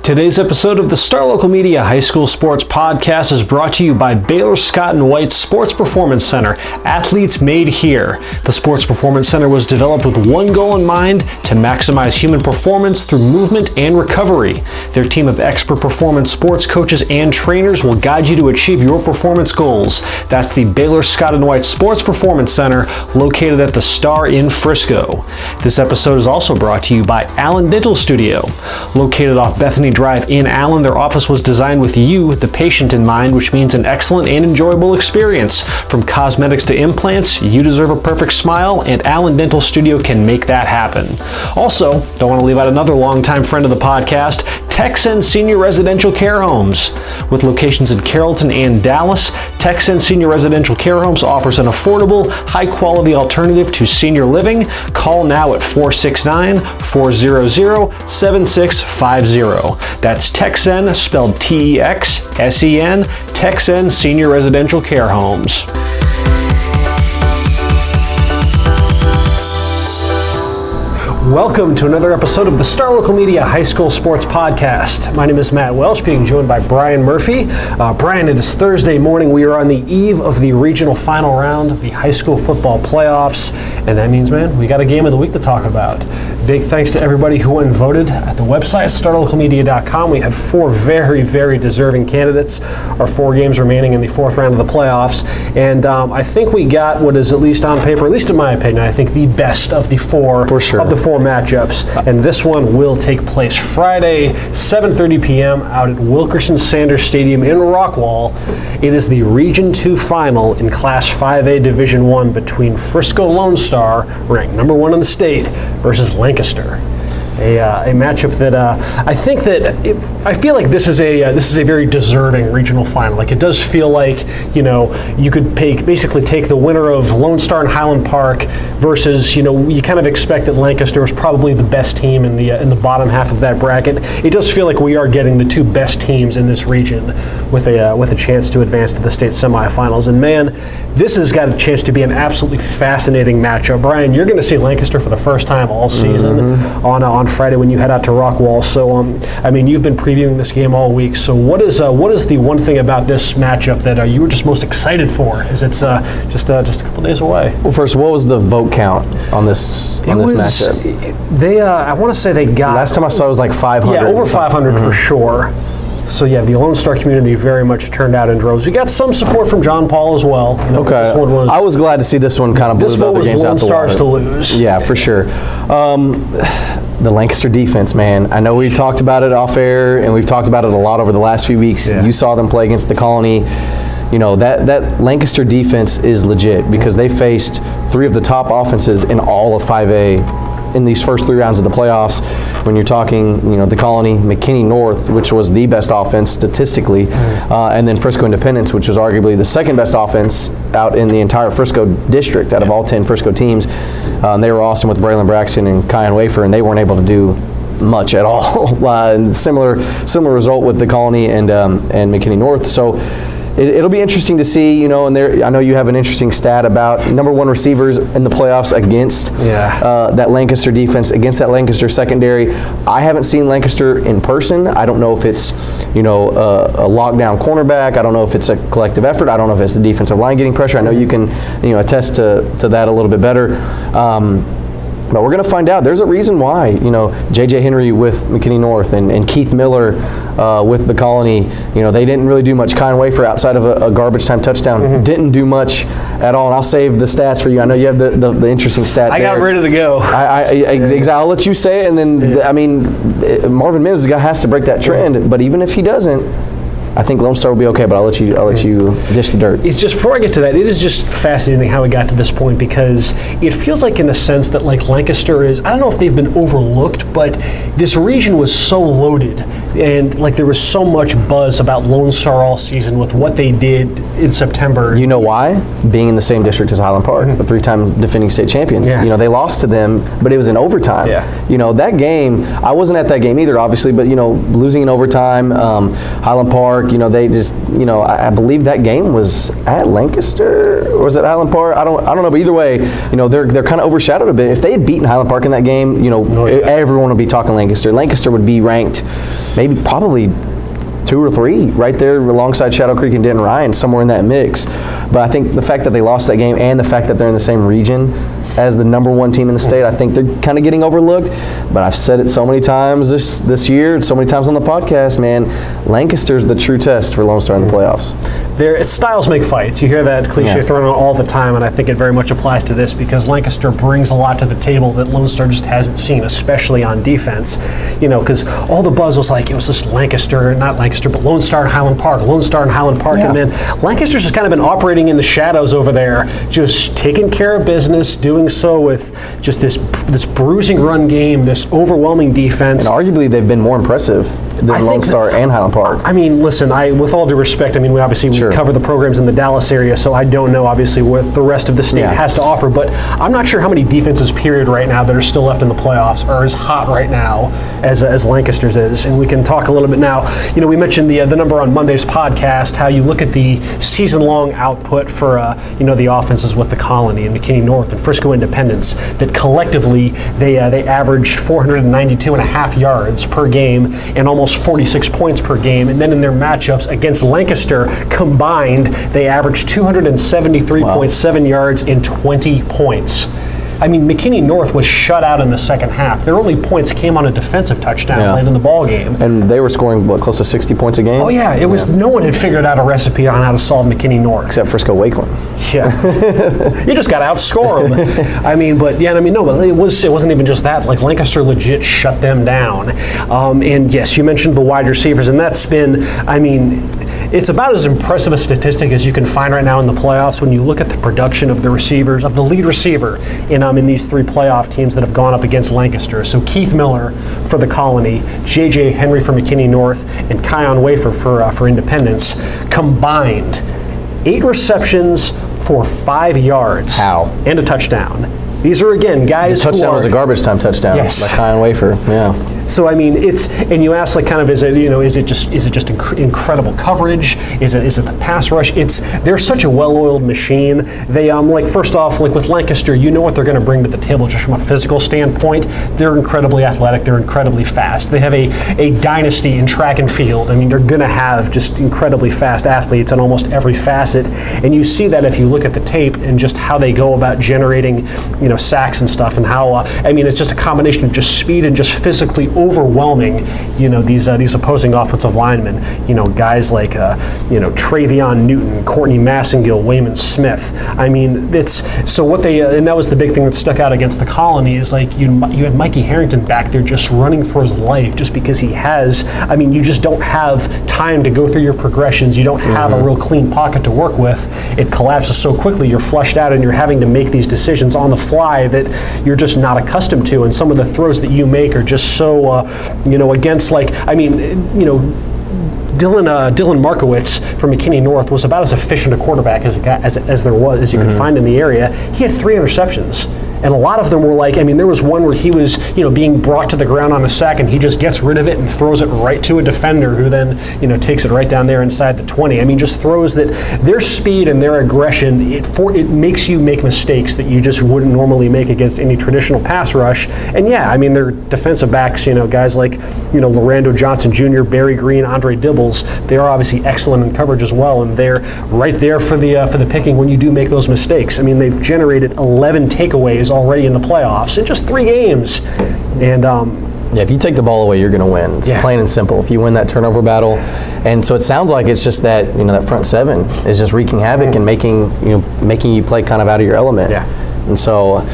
Today's episode of the Star Local Media High School Sports Podcast is brought to you by Baylor Scott & White Sports Performance Center, athletes made here. The Sports Performance Center was developed with one goal in mind: to maximize human performance through movement and recovery. Their team of expert performance sports coaches and trainers will guide you to achieve your performance goals. That's the Baylor Scott & White Sports Performance Center, located at the Star in Frisco. This episode is also brought to you by Allen Dental Studio. Located off Bethany Drive in Allen, their office was designed with you, the patient, in mind, which means an excellent and enjoyable experience. From cosmetics to implants, you deserve a perfect smile, and Allen Dental Studio can make that happen. Also, don't want to leave out another longtime friend of the podcast, Texan Senior Residential Care Homes. With locations in Carrollton and Dallas, Texan Senior Residential Care Homes offers an affordable, high-quality alternative to senior living. Call now at 469-400-7650. That's Texan, spelled T-E-X-S-E-N, Texan Senior Residential Care Homes. Welcome to another episode of the Star Local Media High School Sports Podcast. My name is Matt Welch, being joined by Brian Murphy. Brian, it is Thursday morning. We are on the eve of the regional final round of the high school football playoffs, and that means, man, we got a game of the week to talk about. Big thanks to everybody who went and voted at the website, starlocalmedia.com. We have four very, very deserving candidates. Our four games remaining in the fourth round of the playoffs, and I think we got what is, at least on paper, at least in my opinion, I think the best of the four. For sure. Of the four matchups, and this one will take place Friday, 7:30 p.m. out at Wilkerson Sanders Stadium in Rockwall. It is the Region 2 final in Class 5A Division 1 between Frisco Lone Star, ranked number 1 in the state, versus Lancaster. A matchup that I think that I feel like this is a very deserving regional final. Like, it does feel like, you know, you could basically take the winner of Lone Star and Highland Park versus, you know, you kind of expect that Lancaster was probably the best team in the bottom half of that bracket. It does feel like we are getting the two best teams in this region with a chance to advance to the state semifinals. And man, this has got a chance to be an absolutely fascinating matchup. Brian, you're going to see Lancaster for the first time all season on Friday when you head out to Rockwall. So, I mean, you've been previewing this game all week. So, what is the one thing about this matchup that you were just most excited for? Is it's just a couple days away? Well, first, what was the vote count on this matchup? I want to say they got. Last time I saw it was like 500. Yeah, over 500 for sure. So yeah, the Lone Star community very much turned out in droves. We got some support from John Paul as well. You know, okay, I was glad to see this one kind of blew the other games out the water. This vote was Lone Stars to lose. Yeah, for sure. The Lancaster defense, man. I know we talked about it off air, and we've talked about it a lot over the last few weeks. Yeah. You saw them play against the Colony. You know, that Lancaster defense is legit because they faced three of the top offenses in all of 5A in these first three rounds of the playoffs. When you're talking, you know, the Colony, McKinney North, which was the best offense statistically, and then Frisco Independence, which was arguably the second best offense out in the entire Frisco district out of all 10 Frisco teams. They were awesome with Braylon Braxton and Kyan Wafer, and they weren't able to do much at all. And similar result with the Colony and McKinney North. So it'll be interesting to see, you know, and I know you have an interesting stat about number one receivers in the playoffs against that Lancaster defense, against that Lancaster secondary. I haven't seen Lancaster in person. I don't know if it's, you know, a lockdown cornerback. I don't know if it's a collective effort. I don't know if it's the defensive line getting pressure. I know you can, you know, attest to that a little bit better. But we're going to find out. There's a reason why, you know, J.J. Henry with McKinney North and Keith Miller with the Colony, you know, they didn't really do much. Kyan Wafer, outside of a garbage time touchdown, didn't do much at all. And I'll save the stats for you. I know you have the interesting stat I there. got ready to go. I'll let you say it, and then, I mean, Marvin Mims, the guy, has to break that trend. But even if he doesn't, I think Lone Star will be okay, but I'll let you dish the dirt. It's just, before I get to that, it is just fascinating how we got to this point, because it feels like, in a sense, that like Lancaster is, I don't know if they've been overlooked, but this region was so loaded, and like there was so much buzz about Lone Star all season with what they did in September. You know why? Being in the same district as Highland Park, the three-time defending state champions. Yeah. You know, they lost to them, but it was in overtime. Yeah. You know, that game, I wasn't at that game either, obviously, but, you know, losing in overtime, Highland Park, Park, they just, I believe that game was at Lancaster, or was it Highland Park? I don't know, but either way, they're kind of overshadowed a bit. If they had beaten Highland Park in that game, everyone would be talking Lancaster. Lancaster would be ranked probably 2 or 3 right there alongside Shadow Creek and Denton Ryan, somewhere in that mix. But I think the fact that they lost that game and the fact that they're in the same region as the number 1 team in the state, I think they're kind of getting overlooked. But I've said it so many times this year, so many times on the podcast, man, Lancaster's the true test for Lone Star in the playoffs. Styles make fights. You hear that cliche thrown out all the time, and I think it very much applies to this because Lancaster brings a lot to the table that Lone Star just hasn't seen, especially on defense. Because all the buzz was like, it was just not Lancaster, but Lone Star and Highland Park, Lone Star and Highland Park. Yeah. And then Lancaster's just kind of been operating in the shadows over there, just taking care of business, doing so with just this bruising run game, this overwhelming defense. And arguably they've been more impressive than Lone Star and Highland Park. I mean, listen, with all due respect, we obviously cover the programs in the Dallas area, so I don't know, obviously, what the rest of the state has to offer, but I'm not sure how many defenses, period, right now that are still left in the playoffs are as hot right now as Lancaster's is, and we can talk a little bit now. We mentioned the number on Monday's podcast, how you look at the season-long output for, the offenses with the Colony and McKinney North and Frisco Independence, that collectively they averaged 492.5 yards per game and almost 46 points per game, and then in their matchups against Lancaster combined, they averaged 273.7 yards and 20 points. McKinney North was shut out in the second half. Their only points came on a defensive touchdown late in the ball game. And they were scoring, close to 60 points a game? Oh, yeah. It was, no one had figured out a recipe on how to solve McKinney North. Except Frisco Wakeland. Yeah. You just got to outscore them. But it wasn't even just that. Lancaster legit shut them down. And yes, you mentioned the wide receivers, and that's been, it's about as impressive a statistic as you can find right now in the playoffs when you look at the production of the receivers, of the lead receiver in these 3 playoff teams that have gone up against Lancaster. So Keith Miller for the Colony, J.J. Henry for McKinney North, and Kion Wafer for Independence combined 8 receptions for 5 yards. How? And a touchdown. These are, again, guys the touchdown was a garbage time touchdown by Kion Wafer. Yeah. So and you ask is it just incredible coverage? Is it the pass rush? They're such a well-oiled machine. They first off, with Lancaster, what they're going to bring to the table just from a physical standpoint. They're incredibly athletic. They're incredibly fast. They have a dynasty in track and field. They're going to have just incredibly fast athletes on almost every facet, and you see that if you look at the tape and just how they go about generating sacks and stuff, and how it's just a combination of just speed and just physically overwhelming these opposing offensive linemen, guys like Travion Newton, Courtney Massengill, Wayman Smith. It's so what they and that was the big thing that stuck out against the Colony is you had Mikey Harrington back there just running for his life just because he has you just don't have time to go through your progressions. You don't have a real clean pocket to work with. It collapses so quickly, you're flushed out, and you're having to make these decisions on the fly that you're just not accustomed to, and some of the throws that you make are just so against Dylan Markowitz from McKinney North was about as efficient a quarterback as you could find in the area. He had 3 interceptions. And a lot of them were there was one where he was, being brought to the ground on a sack, and he just gets rid of it and throws it right to a defender who then, takes it right down there inside the 20. Just throws that their speed and their aggression, it makes you make mistakes that you just wouldn't normally make against any traditional pass rush. And their defensive backs, guys like, Lorando Johnson Jr., Barry Green, Andre Dibbles, they are obviously excellent in coverage as well, and they're right there for the picking when you do make those mistakes. They've generated 11 takeaways already in the playoffs in just 3 games, and if you take the ball away, you're going to win. It's plain and simple. If you win that turnover battle, and so it sounds like it's just that that front 7 is just wreaking havoc and making you play kind of out of your element. Yeah, and so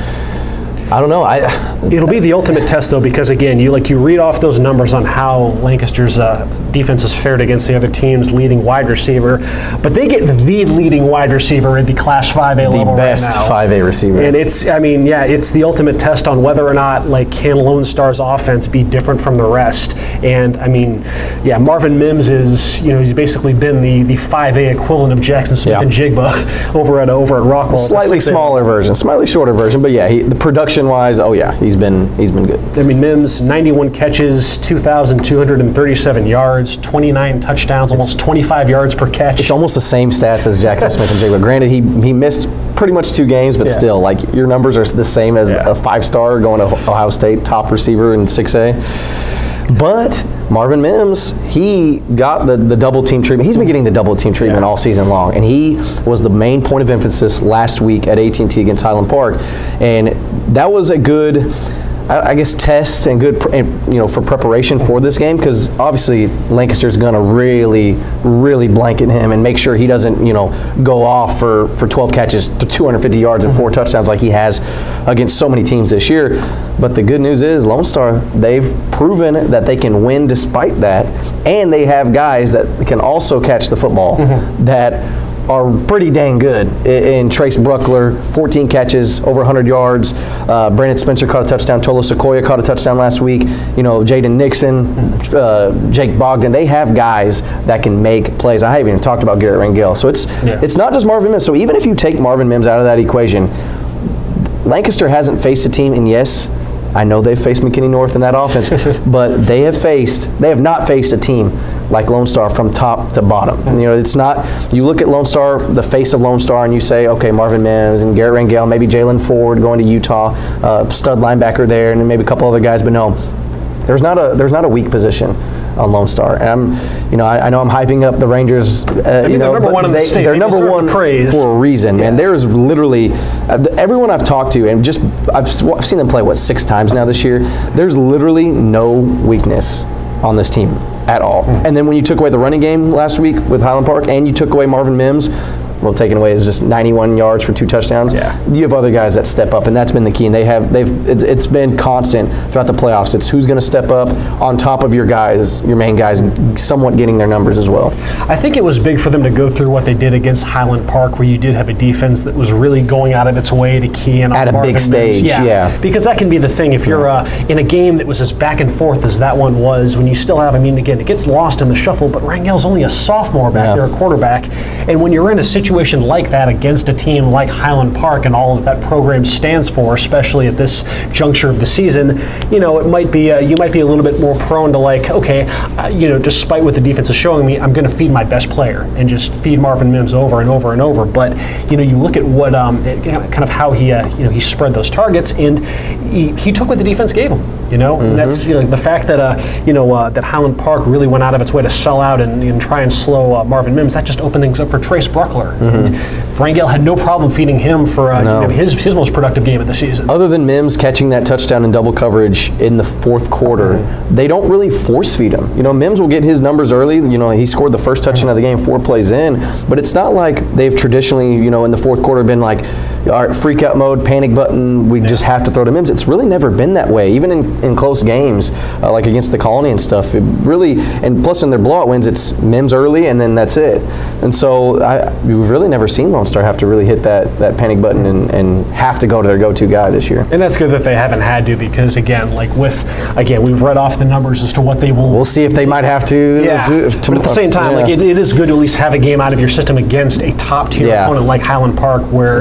I don't know. It'll be the ultimate test, though, because again, you read off those numbers on how Lancaster's defense has fared against the other team's leading wide receiver, but they get the leading wide receiver at the Class 5A level right now. The best 5A receiver. And it's the ultimate test on whether or not can Lone Star's offense be different from the rest. And Marvin Mims is he's basically been the 5A equivalent of Jackson Smith and Jigba over at Rockwall. Slightly smaller version, slightly shorter version, but the production production-wise, oh yeah, he's been good. I mean, Mims, 91 catches, 2,237 yards, 29 touchdowns, almost 25 yards per catch. It's almost the same stats as Jackson Smith and Jake. But granted, he missed pretty much 2 games, but still, like, your numbers are the same as a 5-star going to Ohio State, top receiver in 6A. But Marvin Mims, he got the double team treatment. He's been getting the double team treatment all season long, and he was the main point of emphasis last week at AT&T against Highland Park, and that was a good, I guess, test and good, for preparation for this game, because obviously Lancaster's going to really, really blanket him and make sure he doesn't, go off for 12 catches, 250 yards and 4 touchdowns like he has against so many teams this year. But the good news is Lone Star, they've proven that they can win despite that, and they have guys that can also catch the football that are pretty dang good. In Trace Bruckler, 14 catches, over 100 yards. Brandon Spencer caught a touchdown. Tolo Sequoia caught a touchdown last week. Jaden Nixon, Jake Bogdon. They have guys that can make plays. I haven't even talked about Garrett Rangel. So it's not just Marvin Mims. So even if you take Marvin Mims out of that equation, Lancaster hasn't faced a team, and yes, I know they've faced McKinney North in that offense, but they have not faced a team like Lone Star from top to bottom. It's not, you look at Lone Star, the face of Lone Star, and you say, okay, Marvin Mims and Garrett Rangel, maybe Jalen Ford going to Utah, stud linebacker there, and then maybe a couple other guys, but no, there's not a weak position on Lone Star. And I know I'm hyping up the Rangers. They're number one in the state. They're number one for a reason, man. There's literally everyone I've talked to, and I've seen them play 6 times now this year. There's literally no weakness on this team at all. And then when you took away the running game last week with Highland Park, and you took away Marvin Mims, well, taken away is just 91 yards for 2 touchdowns. You have other guys that step up, and that's been the key. And it's been constant throughout the playoffs. It's who's going to step up on top of your guys, your main guys, somewhat getting their numbers as well. I think it was big for them to go through what they did against Highland Park, where you did have a defense that was really going out of its way to key in on at a Marvin big stage. Mims. Because that can be the thing. If you're in a game that was as back and forth as that one was, when you still have, again, it gets lost in the shuffle, but Rangel's only a sophomore back there, a quarterback, and when you're in a situation like that against a team like Highland Park and all that program stands for, especially at this juncture of the season, it might be you might be a little bit more prone to despite what the defense is showing me, I'm going to feed my best player and just feed Marvin Mims over and over and over. But you look at what kind of how he spread those targets, and he took what the defense gave him. And that's the fact that that Highland Park really went out of its way to sell out and try and slow Marvin Mims. That just opened things up for Trace Bruckler. Rangel had no problem feeding him for his most productive game of the season. Other than Mims catching that touchdown in double coverage in the 4th quarter, they don't really force feed him. Mims will get his numbers early. He scored the first touchdown of the game 4 plays in, but it's not like they've traditionally, in the 4th quarter been like, all right, freak out mode, panic button, we just have to throw to Mims. It's really never been that way, even in close games, like against the Colony and stuff. It really, and plus in their blowout wins, it's Mims early and then that's it. And so we've really never seen Lone Star have to really hit that panic button and have to go to their go-to guy this year. And that's good that they haven't had to, because again, we've read off the numbers as to what they will. We'll see if they might have to. But at the same time, it is good to at least have a game out of your system against a top-tier opponent like Highland Park, where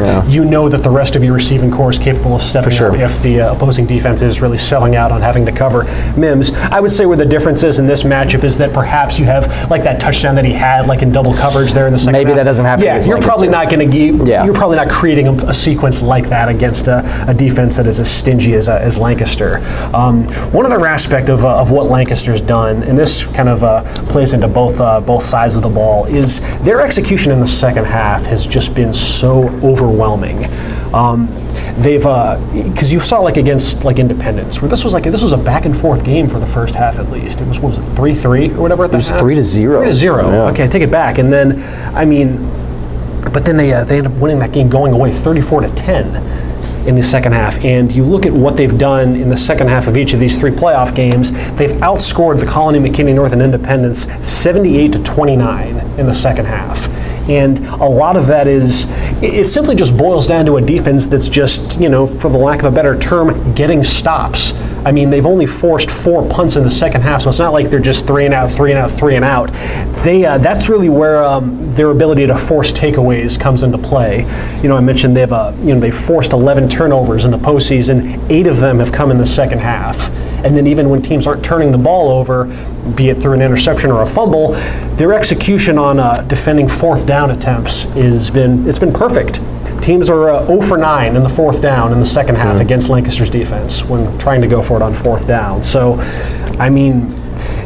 that the rest of your receiving core is capable of stepping up if the opposing defense is really selling out on having to cover Mims. I would say where the difference is in this matchup is that perhaps you have that touchdown that he had in double coverage there in the second half. Maybe that doesn't happen. You're probably not going to you're probably not creating a sequence like that against a defense that is as stingy as Lancaster. One other aspect of what Lancaster's done, and this kind of plays into both sides of the ball, is their execution in the second half has just been so overwhelming. They've because you saw against Independence, where this was a back and forth game for the first half at least. It was 3-3 or whatever at that time? It was 3-0. 3-0. Yeah. Okay, I take it back. And then but then they end up winning that game going away 34-10 in the second half. And you look at what they've done in the second half of each of these 3 playoff games. They've outscored the Colony, McKinney North, and Independence 78-29 in the second half. And a lot of that it simply just boils down to a defense that's just, for the lack of a better term, getting stops. I mean, they've only forced 4 punts in the second half, so it's not like they're just 3 and out, 3 and out, 3 and out. That's really where their ability to force takeaways comes into play. I mentioned they've forced 11 turnovers in the postseason. 8 of them have come in the second half. And then even when teams aren't turning the ball over, be it through an interception or a fumble, their execution on defending fourth down attempts it's been perfect. Teams are 0 for 9 in the fourth down in the second half against Lancaster's defense when trying to go for it on fourth down. So, I mean,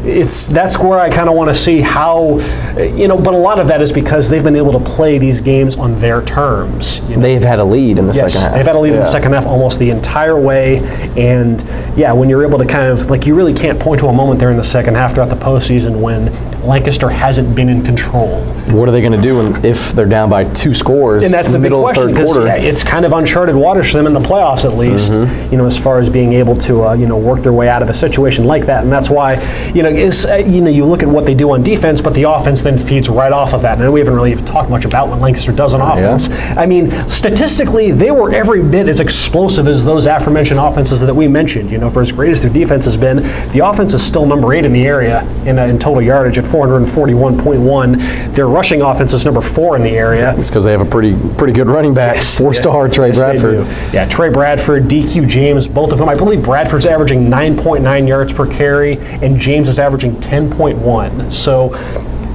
that's where I kind of want to see how, but a lot of that is because they've been able to play these games on their terms. They've had a lead in the second half. They've had a lead in the second half almost the entire way. And when you're able to kind of, you really can't point to a moment there in the second half throughout the postseason when Lancaster hasn't been in control. What are they going to do if they're down by 2 scores and that's in the big middle of the question, third quarter? It's kind of uncharted waters for them in the playoffs, at least, as far as being able to, work their way out of a situation like that. And that's why, you look at what they do on defense, but the offense then feeds right off of that. And we haven't really even talked much about what Lancaster does on offense. Yeah. I mean, statistically, they were every bit as explosive as those aforementioned offenses that we mentioned. For as great as their defense has been, the offense is still number 8 in the area in total yardage at 441.1. Their rushing offense is number 4 in the area. It's because they have a pretty good running back, 4-star Trey Bradford. Yeah, Trey Bradford, DQ James, both of them. I believe Bradford's averaging 9.9 yards per carry, and James is averaging 10.1. So,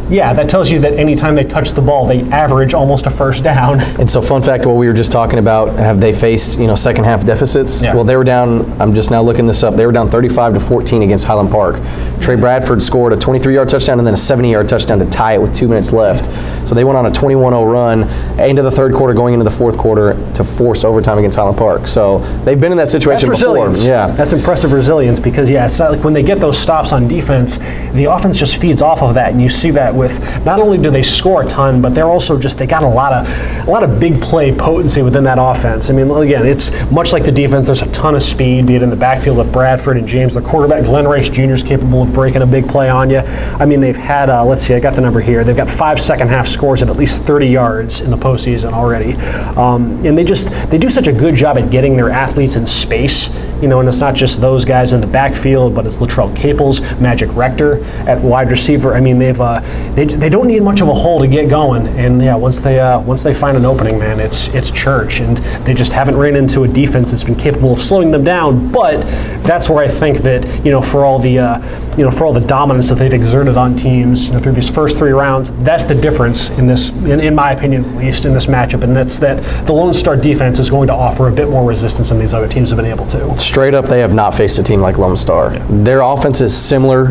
that tells you that anytime they touch the ball, they average almost a first down. And so, fun fact, what we were just talking about, have they faced, second half deficits? Yeah. Well, they were down, I'm just now looking this up, they were down 35-14 against Highland Park. Trey Bradford scored a 23-yard touchdown and then a 70-yard touchdown to tie it with 2 minutes left. So they went on a 21-0 run into the third quarter, going into the fourth quarter to force overtime against Highland Park. So they've been in that situation That's before. Resilience. Yeah, that's impressive resilience because it's not like when they get those stops on defense, the offense just feeds off of that, and you see that with not only do they score a ton, but they're also they got a lot of big play potency within that offense. I mean, again, it's much like the defense. There's a ton of speed, be it in the backfield with Bradford and James. The quarterback Glenn Rice Jr. is capable of breaking a big play on you. I mean, they've had let's see, I got the number here. They've got 5 second half scores at least 30 yards in the postseason already, and they do such a good job at getting their athletes in space. And it's not just those guys in the backfield, but it's Latrell Caples, Magic Rector at wide receiver. I mean, they don't need much of a hole to get going, and once they find an opening, man, it's church, and they just haven't ran into a defense that's been capable of slowing them down. But that's where I think that for all the dominance that they've exerted on teams through these first 3 rounds, that's the difference in this, in my opinion, at least in this matchup, and that's that the Lone Star defense is going to offer a bit more resistance than these other teams have been able to. Straight up, they have not faced a team like Lone Star. Yeah. Their offense is similar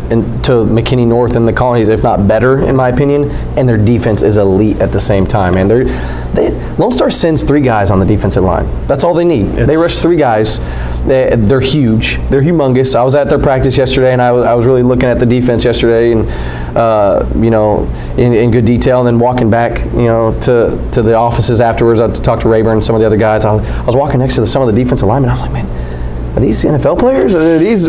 to McKinney North and the Colonies, if not better, in my opinion, and their defense is elite at the same time. And Lone Star sends 3 guys on the defensive line. That's all they need. They rush 3 guys. They're huge. They're humongous. I was at their practice yesterday, and I was really looking at the defense yesterday, and in good detail. And then walking back, to the offices afterwards, I talked to Rayburn and some of the other guys. I was walking next to some of the defensive linemen. I was like, man, are these NFL players? Are these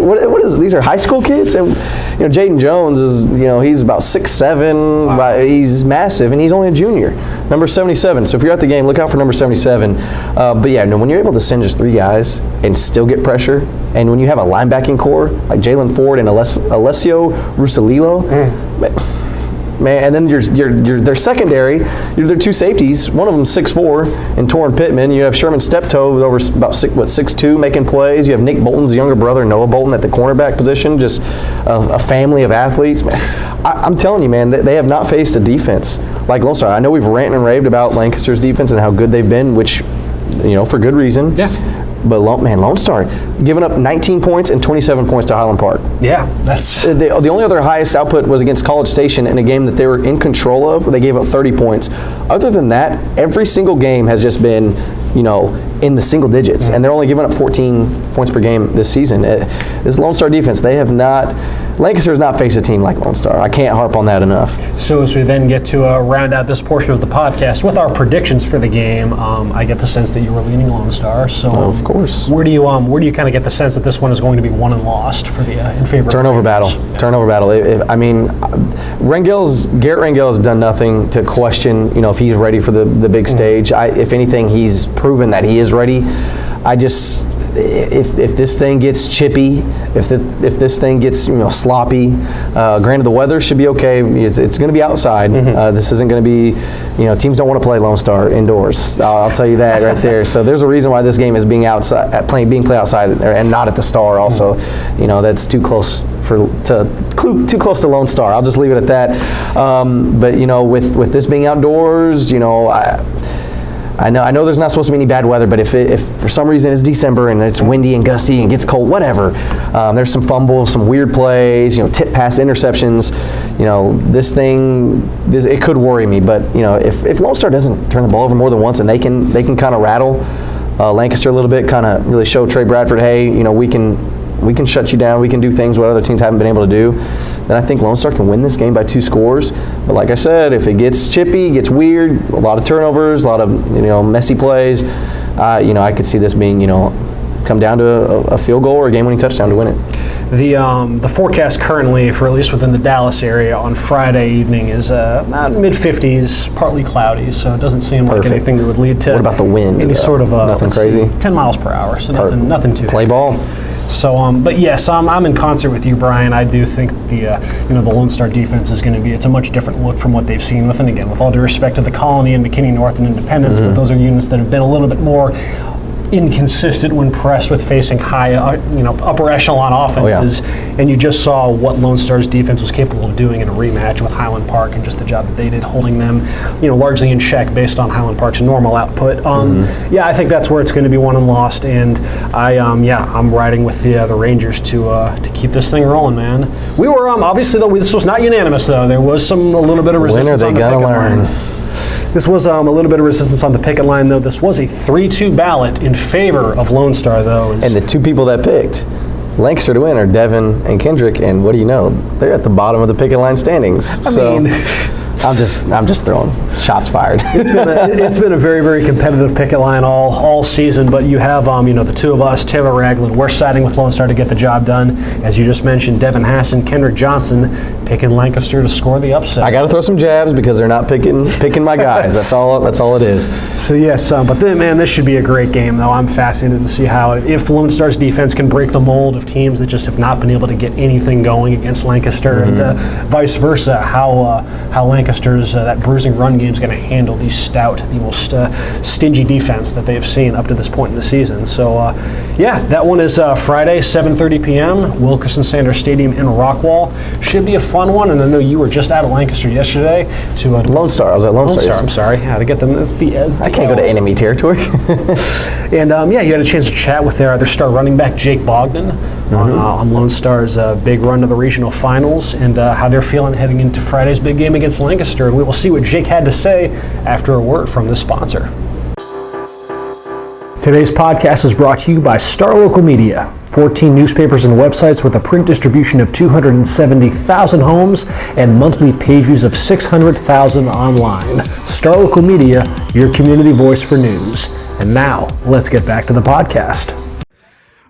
these are high school kids? And Jaden Jones is he's about 6'7". Wow. He's massive, and he's only a junior. Number 77. So if you're at the game, look out for number 77. But when you're able to send just 3 guys and still get pressure, and when you have a linebacking core like Jalen Ford and Alessio Rusalilo. Man, and then their secondary, their 2 safeties. One of them 6'4", and Torrin Pittman. You have Sherman Steptoe, over about 6'2", making plays. You have Nick Bolton's younger brother, Noah Bolton, at the cornerback position. Just a family of athletes. Man, I'm telling you, man, they have not faced a defense like Lone Star. I know we've ranted and raved about Lancaster's defense and how good they've been, which, for good reason. Yeah. But Lone Star giving up 19 points and 27 points to Highland Park. Yeah, that's the only other highest output was against College Station in a game that they were in control of. They gave up 30 points. Other than that, every single game has just been, in the single digits, and they're only giving up 14 points per game this season. This Lone Star defense, Lancaster has not faced a team like Lone Star. I can't harp on that enough. So as we then get to round out this portion of the podcast with our predictions for the game, I get the sense that you were leaning Lone Star. So of course. Where do you kind of get the sense that this one is going to be won and lost for the in favor? Turnover battle. Yeah. Turnover battle. Garrett Rangel has done nothing to question, if he's ready for the big stage. If anything, he's proven that he is ready. if this thing gets chippy, if this thing gets sloppy, granted the weather should be okay. It's going to be outside. This isn't going to be, teams don't want to play Lone Star indoors. I'll tell you that right there. So there's a reason why this game is being played outside and not at the Star. Also, that's too close too close to Lone Star. I'll just leave it at that. But with this being outdoors, I know there's not supposed to be any bad weather, but if for some reason it's December and it's windy and gusty and gets cold, whatever, there's some fumbles, some weird plays, tip pass interceptions, it could worry me. But if Lone Star doesn't turn the ball over more than once and they can kind of rattle Lancaster a little bit, kind of really show Trey Bradford, hey, we can shut you down. We can do things what other teams haven't been able to do. Then I think Lone Star can win this game by 2 scores. But like I said, if it gets chippy, gets weird, a lot of turnovers, a lot of messy plays, I could see this being come down to a field goal or a game-winning touchdown to win it. The forecast currently, for at least within the Dallas area, on Friday evening is mid-50s, partly cloudy, so it doesn't seem like anything that would lead to. What about the wind? Any sort of nothing crazy. 10 miles per hour, so nothing too. Play ball. So, but yes, I'm in concert with you, Brian. I do think the Lone Star defense is going to be. It's a much different look from what they've seen with, and again, with all due respect to the Colony and McKinney North and Independence, but those are units that have been a little bit more inconsistent when pressed with facing high, upper echelon offenses. And you just saw what Lone Star's defense was capable of doing in a rematch with Highland Park, and just the job that they did holding them, largely in check based on Highland Park's normal output. Yeah, I think that's where it's going to be won and lost. And I'm riding with the Rangers to keep this thing rolling, man. We were obviously though this was not unanimous though. There was a little bit of resistance on the picket line. This was a little bit of resistance on the picket line, though. This was a 3-2 ballot in favor of Lone Star, though. And the 2 people that picked Lancaster to win are Devin and Kendrick, and what do you know? They're at the bottom of the picket line standings. I mean, I'm just throwing shots fired. It's been a very, very competitive picket line all season, but you have the 2 of us, Taylor Ragland, we're siding with Lone Star to get the job done. As you just mentioned, Devin Hassan, Kendrick Johnson picking Lancaster to score the upset. I got to throw some jabs because they're not picking my guys. That's all it is. So yes, but then man, this should be a great game though. I'm fascinated to see how if Lone Star's defense can break the mold of teams that just have not been able to get anything going against Lancaster, and vice versa, how Lancaster's that bruising run game is going to handle the stout, the most stingy defense that they've seen up to this point in the season. So that one is Friday, 7:30 p.m. Wilkerson Sanders Stadium in Rockwall. Should be a fun one. And I know you were just out of Lancaster yesterday to Lone Star. I was at Lone Star. I'm sorry. How to get them? I can't go to enemy territory. And you had a chance to chat with their star running back Jake Bogdon on Lone Star's big run to the regional finals, and how they're feeling heading into Friday's big game against Lancaster. And we will see what Jake had to say after a word from the sponsor. Today's podcast is brought to you by Star Local Media. 14 newspapers and websites with a print distribution of 270,000 homes and monthly page views of 600,000 online. Star Local Media, your community voice for news. And now, let's get back to the podcast.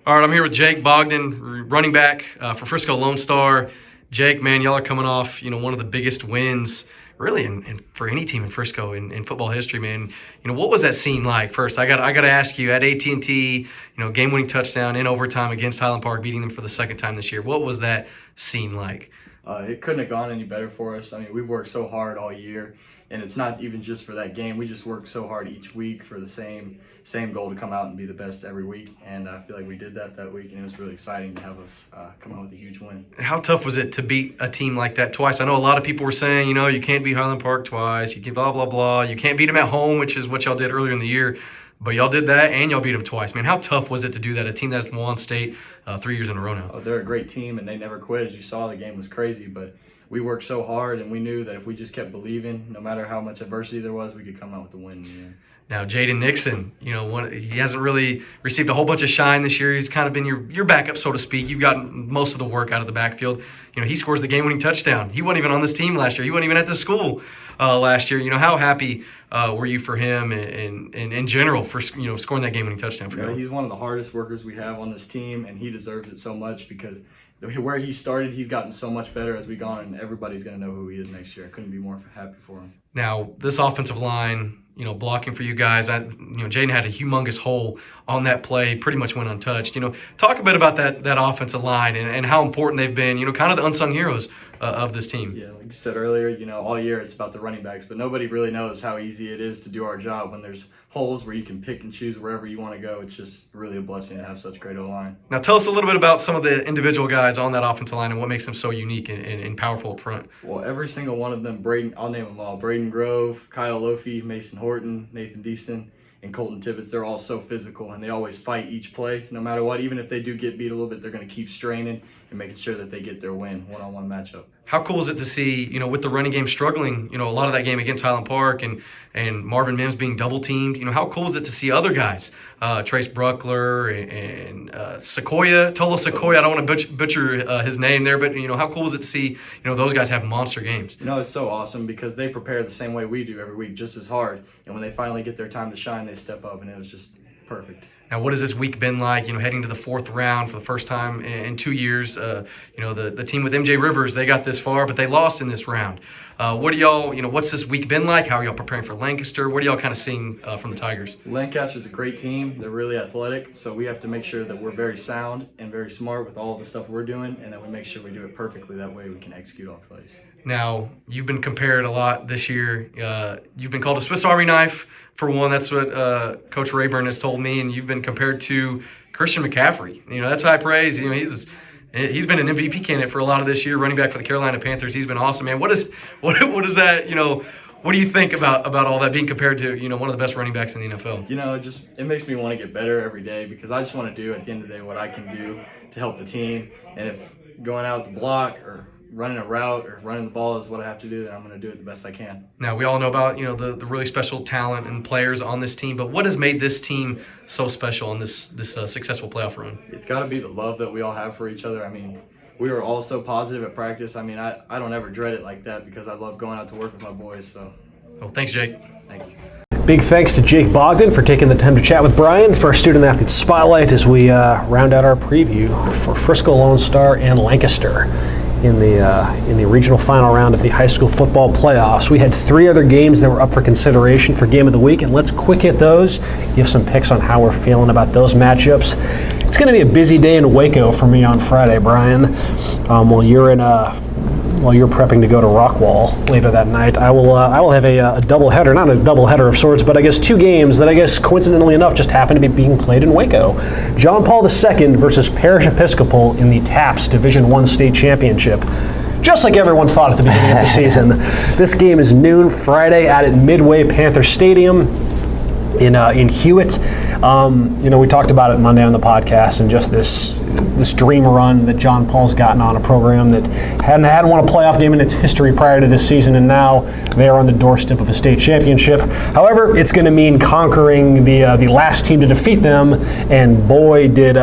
All right, I'm here with Jake Bogdon, running back for Frisco Lone Star. Jake, man, y'all are coming off, one of the biggest wins really for any team in Frisco in football history, man. What was that scene like? First, I got to ask you, at AT&T, game-winning touchdown in overtime against Highland Park, beating them for the second time this year. What was that scene like? It couldn't have gone any better for us. I mean, we've worked so hard all year, and it's not even just for that game. We just work so hard each week for the same goal to come out and be the best every week, and I feel like we did that week, and it was really exciting to have us come out with a huge win. How tough was it to beat a team like that twice? I know a lot of people were saying, you can't beat Highland Park twice, you can blah, blah, blah. You can't beat them at home, which is what y'all did earlier in the year, but y'all did that, and y'all beat them twice. Man, how tough was it to do that, a team that's won state 3 years in a row now? Oh, they're a great team, and they never quit. As you saw, the game was crazy, but we worked so hard, and we knew that if we just kept believing, no matter how much adversity there was, we could come out with the win. Now, Jaden Nixon, he hasn't really received a whole bunch of shine this year. He's kind of been your backup, so to speak. You've gotten most of the work out of the backfield. He scores the game-winning touchdown. He wasn't even on this team last year. He wasn't even at this school last year. How happy were you for him and in general for scoring that game-winning touchdown for you? He's one of the hardest workers we have on this team, and he deserves it so much because where he started, he's gotten so much better as we go on, and everybody's going to know who he is next year. I couldn't be more happy for him. Now, this offensive line, blocking for you guys, Jaden had a humongous hole on that play, pretty much went untouched. Talk a bit about that offensive line and how important they've been, kind of the unsung heroes of this team. Yeah, like you said earlier, all year it's about the running backs, but nobody really knows how easy it is to do our job when there's holes where you can pick and choose wherever you want to go. It's just really a blessing to have such great O-line. Now tell us a little bit about some of the individual guys on that offensive line and what makes them so unique and powerful up front. Well, every single one of them, I'll name them all, Braden Grove, Kyle Lofi, Mason Horton, Nathan Deaston, and Colton Tibbetts, they're all so physical, and they always fight each play, no matter what. Even if they do get beat a little bit, they're going to keep straining and making sure that they get their win, one-on-one matchup. How cool is it to see, with the running game struggling, a lot of that game against Highland Park and Marvin Mims being double-teamed, how cool is it to see other guys, Trace Bruckler and Tolo Sequoia, I don't want to butcher his name there, but, how cool is it to see, those guys have monster games? It's so awesome because they prepare the same way we do every week, just as hard. And when they finally get their time to shine, they step up, and it was just perfect. Now, what has this week been like, heading to the fourth round for the first time in 2 years? The team with MJ Rivers, they got this far, but they lost in this round. What do y'all, what's this week been like? How are y'all preparing for Lancaster? What are y'all kind of seeing from the Tigers? Lancaster's a great team. They're really athletic, so we have to make sure that we're very sound and very smart with all the stuff we're doing, and that we make sure we do it perfectly. That way we can execute all plays. Now, you've been compared a lot this year. You've been called a Swiss Army knife. For one, that's what Coach Rayburn has told me, and you've been compared to Christian McCaffrey. That's high praise. He's been an MVP candidate for a lot of this year, running back for the Carolina Panthers. He's been awesome, man. What is that? What do you think about all that being compared to one of the best running backs in the NFL? It makes me want to get better every day because I just want to do at the end of the day what I can do to help the team. And if going out the block or running a route or running the ball is what I have to do, then I'm going to do it the best I can. Now, we all know about, the really special talent and players on this team, but what has made this team so special on this successful playoff run? It's got to be the love that we all have for each other. We were all so positive at practice. I don't ever dread it like that because I love going out to work with my boys. So, well, thanks, Jake. Thank you. Big thanks to Jake Bogdon for taking the time to chat with Brian for our Student Athlete Spotlight as we round out our preview for Frisco Lone Star and Lancaster in the regional final round of the high school football playoffs. We had 3 other games that were up for consideration for Game of the Week, and let's quick hit those, give some picks on how we're feeling about those matchups. It's going to be a busy day in Waco for me on Friday, Brian. While you're prepping to go to Rockwall later that night, I will have a doubleheader, not a doubleheader of sorts, but I guess 2 games that I guess coincidentally enough just happen to be being played in Waco. John Paul II versus Parish Episcopal in the TAPS Division I State Championship. Just like everyone thought at the beginning of the season. This game is noon Friday out at Midway Panther Stadium in Hewitt. We talked about it Monday on the podcast, and just this dream run that John Paul's gotten on, a program that hadn't won a playoff game in its history prior to this season, and now they are on the doorstep of a state championship. However, it's going to mean conquering the last team to defeat them, and boy, did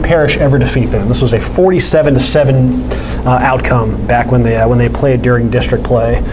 Parish ever defeat them. This was a 47-7 outcome back when they played during district play.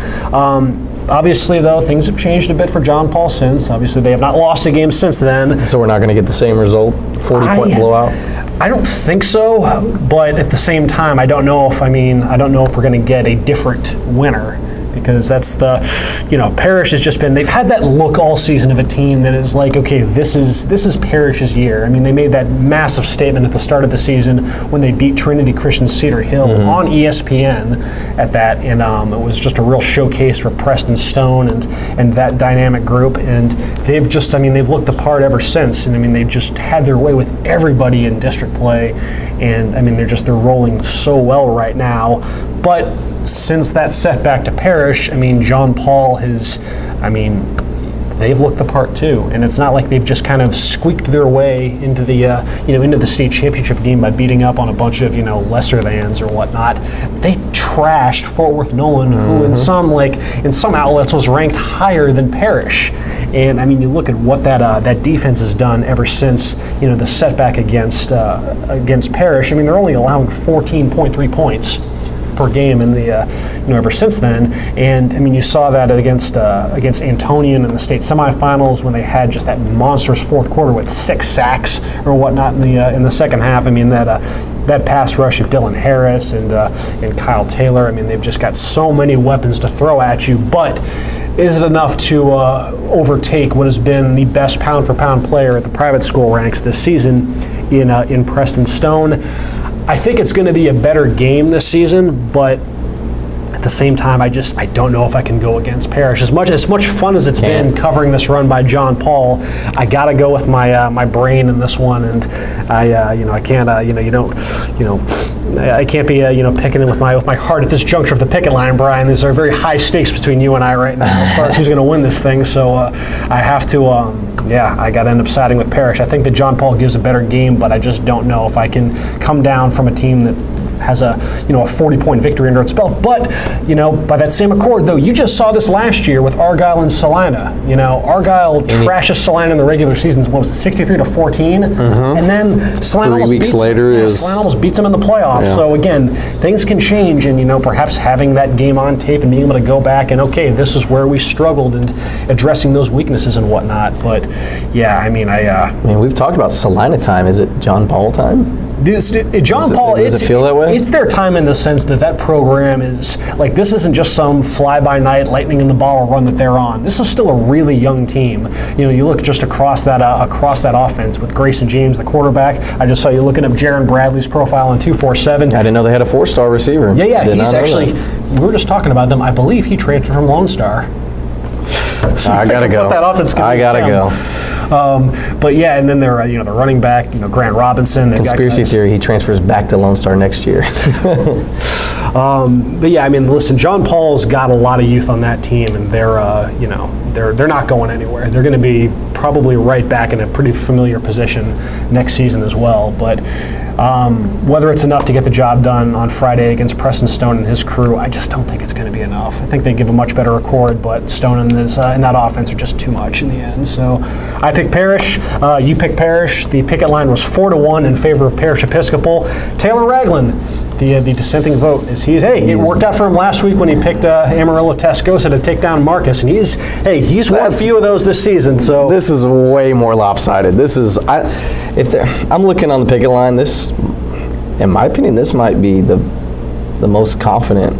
Obviously, though, things have changed a bit for John Paul since. Obviously, they have not lost a game since then. So we're not going to get the same result, 40-point blowout? I don't think so, but at the same time, I don't know if we're going to get a different winner. Because that's Parish has just been, they've had that look all season of a team that is like, okay, this is Parish's year. They made that massive statement at the start of the season when they beat Trinity Christian Cedar Hill on ESPN at that, and it was just a real showcase for Preston Stone and that dynamic group, and they've just, they've looked the part ever since, and they've just had their way with everybody in district play, and they're rolling so well right now, but since that setback to Parish, John Paul has, they've looked the part too, and it's not like they've just kind of squeaked their way into the, into the state championship game by beating up on a bunch of, lesser thans or whatnot. They trashed Fort Worth Nolan, who in some outlets was ranked higher than Parish, and you look at what that defense has done ever since, the setback against Parish. They're only allowing 14.3 points per game in the ever since then. And I mean, you saw that against Antonian in the state semifinals when they had just that monstrous fourth quarter with 6 sacks or whatnot in the second half. I mean, that pass rush of Dylan Harris and Kyle Taylor. I mean, they've just got so many weapons to throw at you, but is it enough to overtake what has been the best pound-for-pound player at the private school ranks this season in Preston Stone? I think it's going to be a better game this season, but at the same time, I don't know if I can go against Parish. As much fun as it's been covering this run by John Paul, I got to go with my brain in this one, and I can't I can't be picking in with my heart at this juncture of the picket line, Brian. These are very high stakes between you and I right now as far as who's going to win this thing. So I have to, I got to end up siding with Parish. I think that John Paul gives a better game, but I just don't know if I can come down from a team that has a 40-point victory under its belt. But by that same accord, though, you just saw this last year with Argyle and Salina. Argyle trashes Salina in the regular season. What was it, 63-14? And then Salina 3 weeks later Salina almost beats them in the playoffs. Yeah. So again, things can change, and perhaps having that game on tape and being able to go back and this is where we struggled and addressing those weaknesses and whatnot. But yeah, I mean, we've talked about Salina time. Is it John Paul time? Does it feel that way? It's their time in the sense that program is like, this isn't just some fly-by-night lightning in the bottle run that they're on. This is still a really young team. You look just across that offense with Grayson James, the quarterback. I just saw you looking up Jaron Bradley's profile on 247. I didn't know they had a 4-star receiver. Yeah, he's actually. We were just talking about them. I believe he transferred from Lone Star. So I gotta go. I gotta go. But yeah, and then they're running back, Grant Robinson. Conspiracy theory: he transfers back to Lone Star next year. But yeah, I mean, listen, John Paul's got a lot of youth on that team, and they're not going anywhere. They're going to be probably right back in a pretty familiar position next season as well. But whether it's enough to get the job done on Friday against Preston Stone and his crew, I just don't think it's going to be enough. I think they give a much better accord, but Stone and that offense are just too much in the end. So I pick Parish. You pick Parish. The picket line was 4-1 in favor of Parish Episcopal. Taylor Ragland, the dissenting vote, it worked out for him last week when he picked Amarillo Tascosa to take down Marcus, and he's won a few of those this season. So this is way more lopsided. I'm looking on the picket line. This, in my opinion, this might be the most confident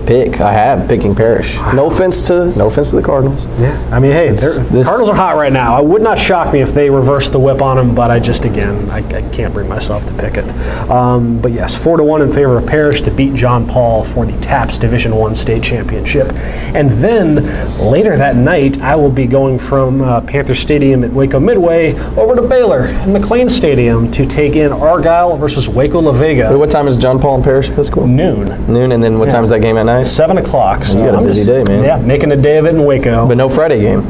pick I have picking Parish. No offense to the Cardinals. Yeah, I mean, hey, the Cardinals are hot right now. It would not shock me if they reversed the whip on them, but I can't bring myself to pick it. But yes, 4-1 in favor of Parish to beat John Paul for the TAPS Division I state championship. And then later that night, I will be going from Panther Stadium at Waco Midway over to Baylor in McLean Stadium to take in Argyle versus Waco La Vega. Wait, what time is John Paul and Parish Episcopal? Noon, and then what time is that game at night? 7 o'clock. So you got a busy day, man. Yeah, making a day of it in Waco. But no Friday game.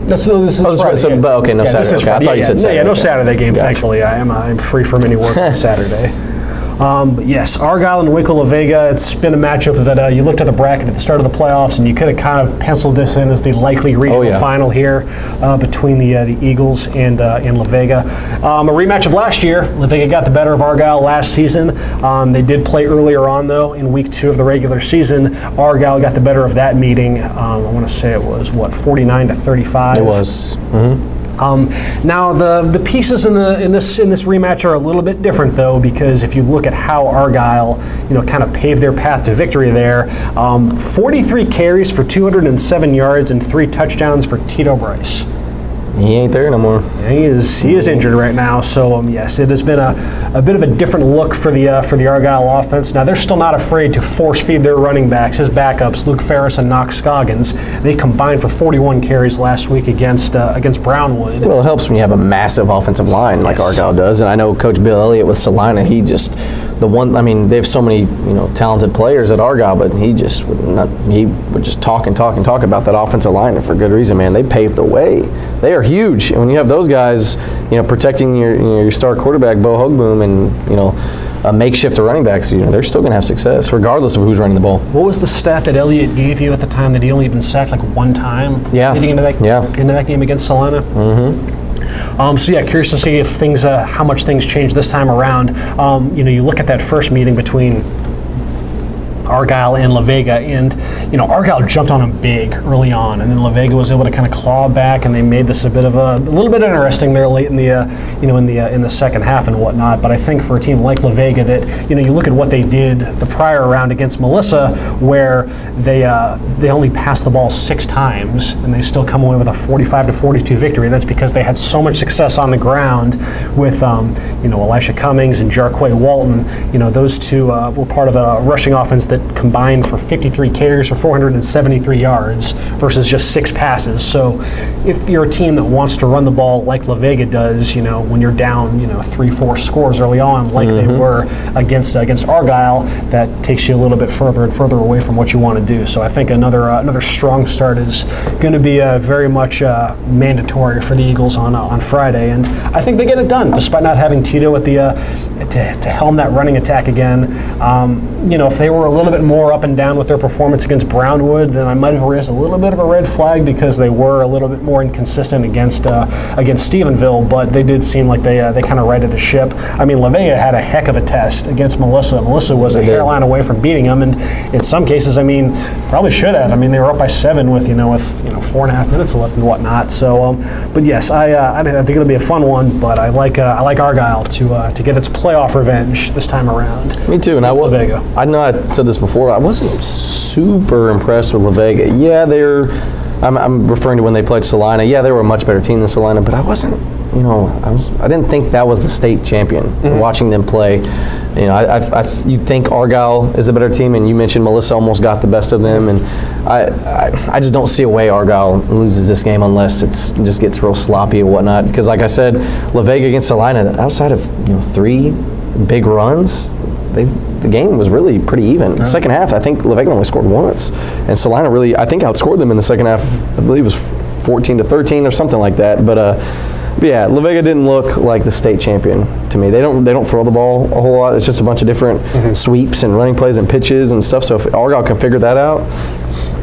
This is Friday. No Saturday. Okay, I thought you said Saturday. Yeah, no Saturday game, gotcha. Thankfully. I'm free from any work on Saturday. But yes, Argyle and Waco La Vega, it's been a matchup that you looked at the bracket at the start of the playoffs, and you could have kind of penciled this in as the likely regional final here between the Eagles and La Vega. A rematch of last year. La Vega got the better of Argyle last season. They did play earlier on, though, in week 2 of the regular season. Argyle got the better of that meeting. I want to say it was, 49-35? It was. Mm-hmm. Now the pieces in this rematch are a little bit different, though, because if you look at how Argyle kind of paved their path to victory there, 43 carries for 207 yards and 3 touchdowns for Tito Bryce. He ain't there no more. Yeah, he is injured right now. So yes, it has been a bit of a different look for the Argyle offense. Now they're still not afraid to force feed their running backs, his backups, Luke Ferris and Knox Scoggins. They combined for 41 carries last week against Brownwood. Well, it helps when you have a massive offensive line like Argyle does, and I know Coach Bill Elliott with Salina. They have so many talented players at Argyle, but he would just talk about that offensive line, and for good reason, man. They paved the way. They are huge, and when you have those guys, protecting your star quarterback Bo Hogboom and a makeshift running backs, they're still going to have success regardless of who's running the ball. What was the stat that Elliott gave you at the time that he only been sacked like one time? Yeah. Leading into that game against Salina. Mm-hmm. Curious to see if how much things change this time around. You look at that first meeting between Argyle and La Vega, and Argyle jumped on them big early on, and then La Vega was able to kind of claw back, and they made this a little bit interesting there late in the in the second half and whatnot. But I think for a team like La Vega, that you look at what they did the prior round against Melissa, where they only passed the ball 6 times, and they still come away with a 45-42 victory. That's because they had so much success on the ground with Elisha Cummings and Jarquay Walton. Those two were part of a rushing offense that combined for 53 carries for 473 yards versus just 6 passes. So if you're a team that wants to run the ball like La Vega does, when you're down 3-4 scores early on like they were against Argyle, that takes you a little bit further and further away from what you want to do. So I think another strong start is going to be very much mandatory for the Eagles on Friday, and I think they get it done despite not having Tito at the to helm that running attack again. If they were a little bit more up and down with their performance against Brownwood, then I might have raised a little bit of a red flag because they were a little bit more inconsistent against Stephenville, but they did seem like they kind of righted the ship. I mean, La Vega had a heck of a test against Melissa. Melissa was a hairline away from beating them, and in some cases, probably should have. They were up by 7 with 4.5 minutes left and whatnot. So, but yes, I think it'll be a fun one. But I like Argyle to get its playoff revenge this time around. Me too. And La Vega. I know I said this before. I wasn't super impressed with La Vega. Yeah, I'm referring to when they played Salina. Yeah, they were a much better team than Salina, but I wasn't. I didn't think that was the state champion. Watching them play, you think Argyle is the better team, and you mentioned Melissa almost got the best of them, and I just don't see a way Argyle loses this game unless it just gets real sloppy and whatnot. Because like I said, La Vega against Salina, outside of 3 big runs, the game was really pretty even. The second half, I think La Vega only scored once, and Salina really, I think, outscored them in the second half. I believe it was 14-13 or something like that. But yeah, La Vega didn't look like the state champion to me. They don't throw the ball a whole lot. It's just a bunch of different sweeps and running plays and pitches and stuff. So if Argyle can figure that out,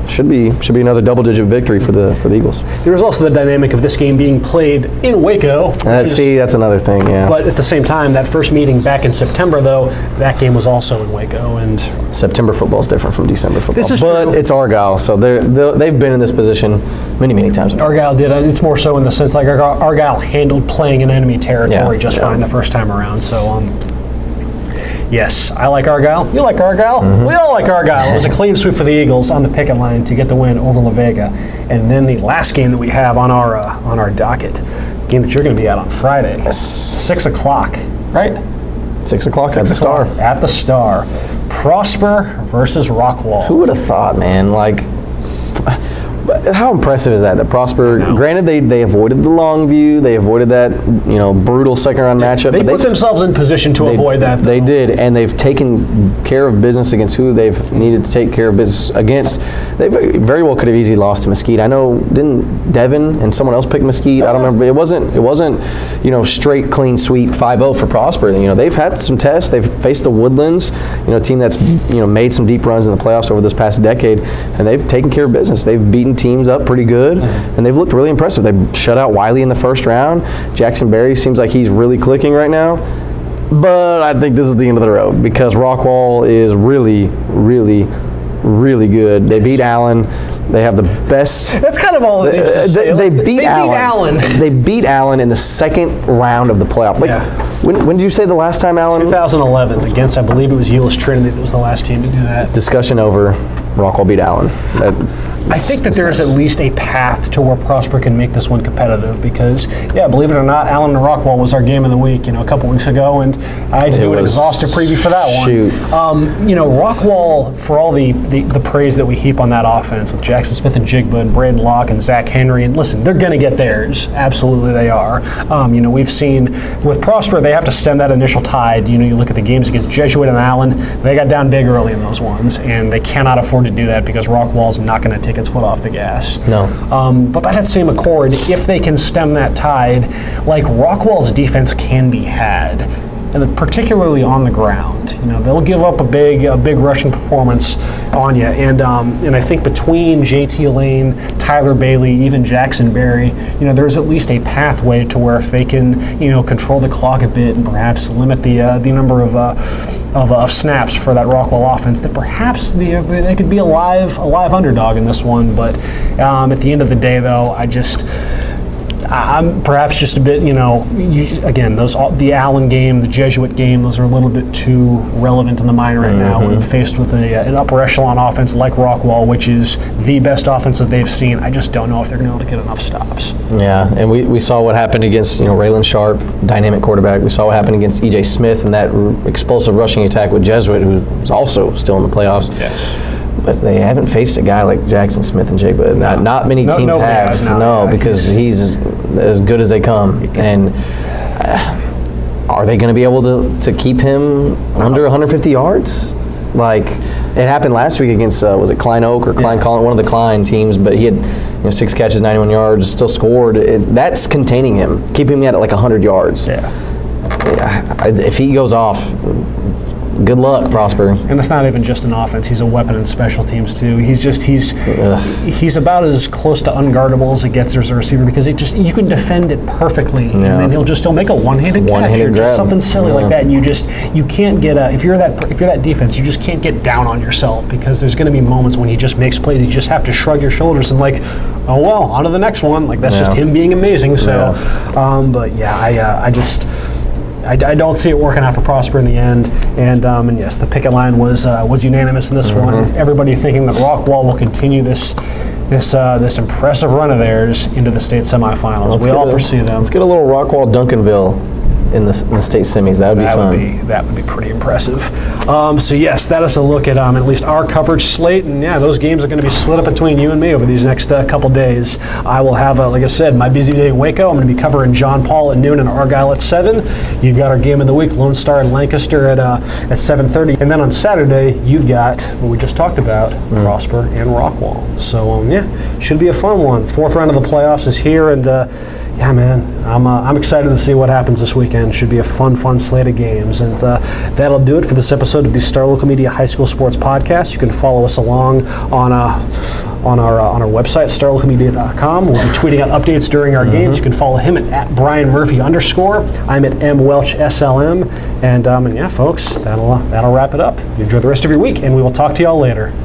should be another double-digit victory for the Eagles. There was also the dynamic of this game being played in Waco. That's another thing, yeah. But at the same time, that first meeting back in September, though, that game was also in Waco, and September football is different from December football. This is but true. It's Argyle, so they've been in this position many times. Argyle did. It's more so in the sense like Argyle handled playing in enemy territory just fine the first time around. So. Yes, I like Argyle. You like Argyle. We all like Argyle. It was a clean sweep for the Eagles on the picket line to get the win over La Vega. And then the last game that we have on our docket, game that you're going to be at on Friday, 6 o'clock, right? 6 o'clock at the Star. At the Star. Prosper versus Rockwall. Who would have thought, man? How impressive is that Prosper, granted they avoided the long view, they avoided that brutal second round matchup. They put themselves in position to avoid that, though. They did, and they've taken care of business against who they've needed to take care of business against. They very well could have easily lost to Mesquite. I know, didn't Devin and someone else pick Mesquite? I don't remember. It wasn't straight clean sweep 5-0 for Prosper. They've had some tests. They've faced the Woodlands, a team that's made some deep runs in the playoffs over this past decade, and they've taken care of business. They've beaten teams up pretty good, and they've looked really impressive. They shut out Wiley in the first round. Jackson Berry seems like he's really clicking right now. But I think this is the end of the road because Rockwall is really, really, really good. They beat Allen. They have the best. That's kind of all it is. They beat Allen. They beat Allen in the second round of the playoff. When did you say the last time Allen? 2011 against, I believe it was Euless Trinity that was the last team to do that. Discussion over. Rockwall beat Allen. I think that there's at least a path to where Prosper can make this one competitive because, believe it or not, Allen and Rockwall was our game of the week, a couple weeks ago, and I had to do an exhaustive preview for that one. Rockwall, for all the praise that we heap on that offense with Jackson Smith and Jigba and Braden Locke and Zach Henry, and listen, they're going to get theirs. Absolutely they are. We've seen with Prosper, they have to stem that initial tide. You look at the games against Jesuit and Allen, they got down big early in those ones, and they cannot afford to do that because Rockwall's not going to take its foot off the gas. No. But by that same accord, if they can stem that tide, Rockwall's defense can be had. and then particularly on the ground. They'll give up a big rushing performance on you, and I think between JT Lane, Tyler Bailey, even Jackson Berry, there's at least a pathway to where if they can, control the clock a bit and perhaps limit the number of snaps for that Rockwall offense, that perhaps they could be a live underdog in this one. But at the end of the day, though, I'm perhaps just a bit, the Allen game, the Jesuit game, those are a little bit too relevant in the mind right now when faced with an upper echelon offense like Rockwall, which is the best offense that they've seen. I just don't know if they're going to be able to get enough stops. Yeah, and we saw what happened against, Raylan Sharp, dynamic quarterback. We saw what happened against E.J. Smith and that explosive rushing attack with Jesuit, who was also still in the playoffs. Yes. But they haven't faced a guy like Jackson Smith and Jake. But not many teams have. Because he's as good as they come. And are they going to be able to keep him under 150 yards? Like it happened last week against was it Klein Oak or Klein Collin, one of the Klein teams? But he had 6 catches, 91 yards, still scored. That's containing him, keeping him at like 100 yards. If he goes off, good luck, Prosper. And it's not even just an offense. He's a weapon in special teams too. He's about as close to unguardable as it gets as a receiver, because you can defend it perfectly, and then he'll make a one-handed catch or just something silly like that, and you can't get if you're that defense, you just can't get down on yourself, because there's going to be moments when he just makes plays. You just have to shrug your shoulders and oh well, on to the next one. Like that's just him being amazing. So, I don't see it working out for Prosper in the end, and yes, the picket line was unanimous in this one. Everybody thinking that Rockwall will continue this impressive run of theirs into the state semifinals. We all foresee them. Let's get a little Rockwall Duncanville in the state semis. That would be fun. That would be pretty impressive. So yes, that is a look at least our coverage slate, and those games are going to be split up between you and me over these next couple days. I will have, like I said, my busy day in Waco. I'm going to be covering John Paul at noon and Argyle at 7. You've got our game of the week, Lone Star and Lancaster at 7:30, and then on Saturday you've got what we just talked about, Prosper and Rockwall. So should be a fun one. 4th round of the playoffs is here, and I'm excited to see what happens this weekend. Should be a fun slate of games. And that'll do it for this episode of the Star Local Media High School Sports Podcast. You can follow us along on our website, starlocalmedia.com. We'll be tweeting out updates during our games. You can follow him at Brian Murphy _. I'm at Welch SLM. And folks, that'll wrap it up. You enjoy the rest of your week, and we will talk to y'all later.